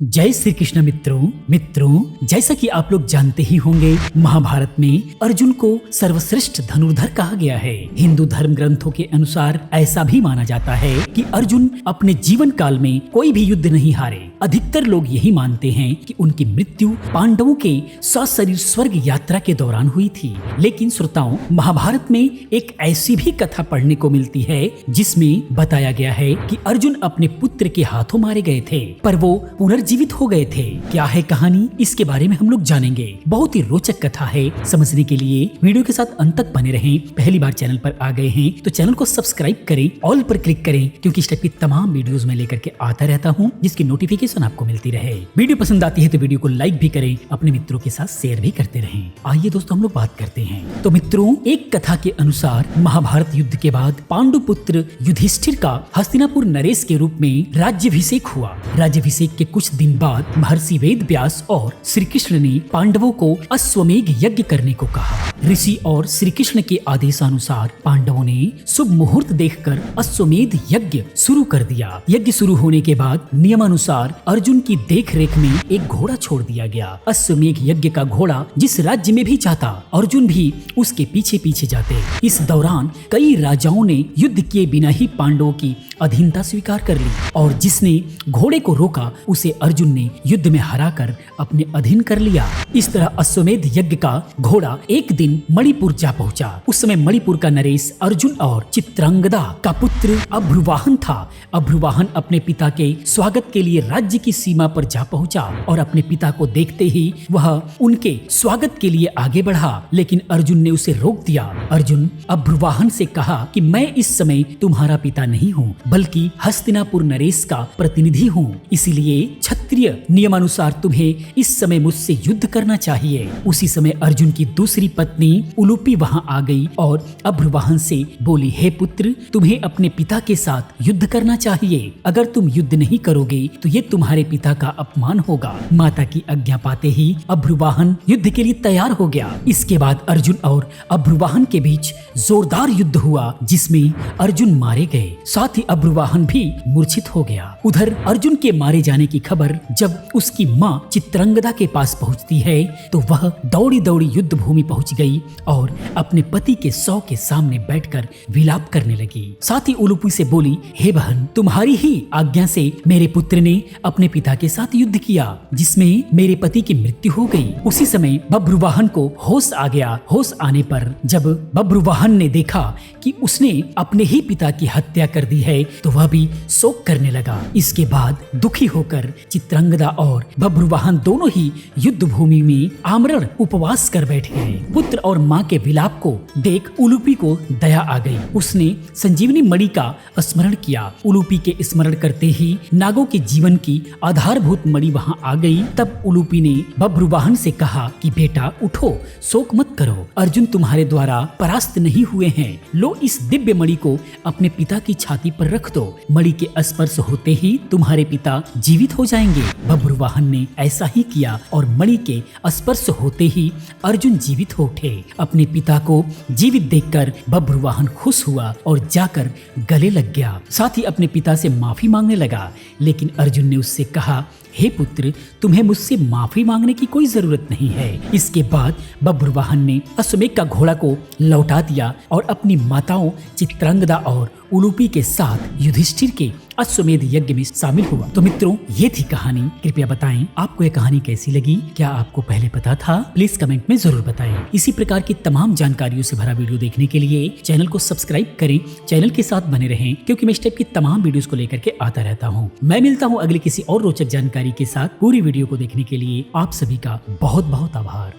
जय श्री कृष्ण मित्रों जैसा कि आप लोग जानते ही होंगे, महाभारत में अर्जुन को सर्वश्रेष्ठ धनुर्धर कहा गया है। हिंदू धर्म ग्रंथों के अनुसार ऐसा भी माना जाता है कि अर्जुन अपने जीवन काल में कोई भी युद्ध नहीं हारे। अधिकतर लोग यही मानते हैं कि उनकी मृत्यु पांडवों के सशरीर स्वर्ग यात्रा के दौरान हुई थी। लेकिन श्रोताओं, महाभारत में एक ऐसी भी कथा पढ़ने को मिलती है जिसमें बताया गया है कि अर्जुन अपने पुत्र के हाथों मारे गए थे, पर वो पुनर्जीवित हो गए थे। क्या है कहानी, इसके बारे में हम लोग जानेंगे। बहुत ही रोचक कथा है। समझने के लिए वीडियो के साथ अंत तक बने रहें। पहली बार चैनल पर आ गए हैं तो चैनल को सब्सक्राइब करें, ऑल पर क्लिक करें, क्योंकि इस टाइप की तमाम वीडियोस में लेकर के आता रहता हूँ जिसकी नोटिफिकेशन आपको मिलती रहे। वीडियो पसंद आती है तो वीडियो को लाइक भी करें, अपने मित्रों के साथ शेयर भी करते रहें। आइए दोस्तों, हम लोग बात करते हैं। तो मित्रों, एक कथा के अनुसार महाभारत युद्ध के बाद पांडु पुत्र युधिष्ठिर का हस्तिनापुर नरेश के रूप में राज्याभिषेक हुआ। राज्याभिषेक के कुछ दिन बाद महर्षि वेद व्यास और श्री कृष्ण ने पांडवों को अश्वमेध यज्ञ करने को कहा। ऋषि और श्री कृष्ण के आदेशानुसार पांडवों ने शुभ मुहूर्त देखकर अश्वमेध यज्ञ शुरू कर दिया। यज्ञ शुरू होने के बाद नियमानुसार अर्जुन की देख रेख में एक घोड़ा छोड़ दिया गया। अश्वमेध यज्ञ का घोड़ा जिस राज्य में भी जाता, अर्जुन भी उसके पीछे पीछे जाते। इस दौरान कई राजाओं ने युद्ध किए बिना ही पांडवों की अधीनता स्वीकार कर ली, और जिसने घोड़े को रोका उसे अर्जुन ने युद्ध में हराकर अपने अधीन कर लिया। इस तरह अश्वमेध यज्ञ का घोड़ा एक दिन मणिपुर जा पहुंचा। उस समय मणिपुर का नरेश अर्जुन और चित्रांगदा का पुत्र अभ्रुवाहन था। अभ्रुवाहन अपने पिता के स्वागत के लिए राज्य की सीमा पर जा पहुंचा, और अपने पिता को देखते ही वह उनके स्वागत के लिए आगे बढ़ा, लेकिन अर्जुन ने उसे रोक दिया। अर्जुन अभ्रुवाहन से कहा कि मैं इस समय तुम्हारा पिता नहीं हूँ, बल्कि हस्तिनापुर नरेश का प्रतिनिधि हूँ, इसीलिए क्षत्रिय नियमानुसार तुम्हें इस समय मुझसे युद्ध करना चाहिए। उसी समय अर्जुन की दूसरी पत्नी उलूपी वहां आ गई और अभ्रुवाहन से बोली, हे पुत्र, तुम्हें अपने पिता के साथ युद्ध करना चाहिए। अगर तुम युद्ध नहीं करोगे तो ये तुम्हारे पिता का अपमान होगा। माता की आज्ञा पाते ही अभ्रुवाहन युद्ध के लिए तैयार हो गया। इसके बाद अर्जुन और अभ्रुवाहन के बीच जोरदार युद्ध हुआ, जिसमें अर्जुन मारे गए, साथ ही अभ्रुवाहन भी मूर्छित हो गया। उधर अर्जुन के मारे जाने की खबर जब उसकी माँ चित्रांगदा के पास पहुंचती है तो वह दौड़ी दौड़ी युद्ध भूमि पहुंच गई और अपने पति के शव के सामने बैठकर विलाप करने लगी। साथ ही उलूपी से बोली, हे बहन, तुम्हारी ही आज्ञा से मेरे पुत्र ने अपने पिता के साथ युद्ध किया, जिसमें मेरे पति की मृत्यु हो गई। उसी समय बभ्रुवाहन को होश आ गया। होश आने पर जब बभ्रुवाहन ने देखा कि उसने अपने ही पिता की हत्या कर दी है तो वह भी शोक करने लगा। इसके बाद दुखी होकर चित्रांगदा और बभ्रुवाहन दोनों ही युद्ध भूमि में आमरण उपवास कर बैठ गए। पुत्र और माँ के विलाप को देख उलूपी को दया आ गई। उसने संजीवनी मणि का स्मरण किया। उलूपी के स्मरण करते ही नागों के जीवन की आधारभूत मणि वहाँ आ गई। तब उलूपी ने बभ्रुवाहन से कहा कि बेटा उठो, शोक मत करो, अर्जुन तुम्हारे द्वारा परास्त नहीं हुए हैं। लो इस दिव्य मणि को अपने पिता की छाती पर रख दो। मणि के स्पर्श होते ही तुम्हारे पिता जीवित हो जाएंगे। बभ्रुवाहन ने ऐसा ही किया और मणि के स्पर्श होते ही अर्जुन जीवित हो उठे। अपने पिता को जीवित देखकर बभ्रुवाहन खुश हुआ और जाकर गले लग गया। साथ ही अपने पिता से माफी मांगने लगा, लेकिन अर्जुन ने उससे कहा, हे पुत्र, तुम्हें मुझसे माफी मांगने की कोई जरूरत नहीं है। इसके बाद बभ्रुवाहन ने अश्वमेध का घोड़ा को लौटा दिया और अपनी माताओं चित्रांगदा और उलूपी के साथ युधिष्ठिर के अश्वमेध यज्ञ में शामिल हुआ। तो मित्रों, ये थी कहानी। कृपया बताएं आपको ये कहानी कैसी लगी। क्या आपको पहले पता था? प्लीज कमेंट में जरूर बताएं। इसी प्रकार की तमाम जानकारियों से भरा वीडियो देखने के लिए चैनल को सब्सक्राइब करें, चैनल के साथ बने रहें, क्योंकि मैं इस टाइप की तमाम वीडियोस को लेकर के आता रहता हूँ। मैं मिलता हूँ अगली किसी और रोचक जानकारी के साथ। पूरी वीडियो को देखने के लिए आप सभी का बहुत बहुत आभार।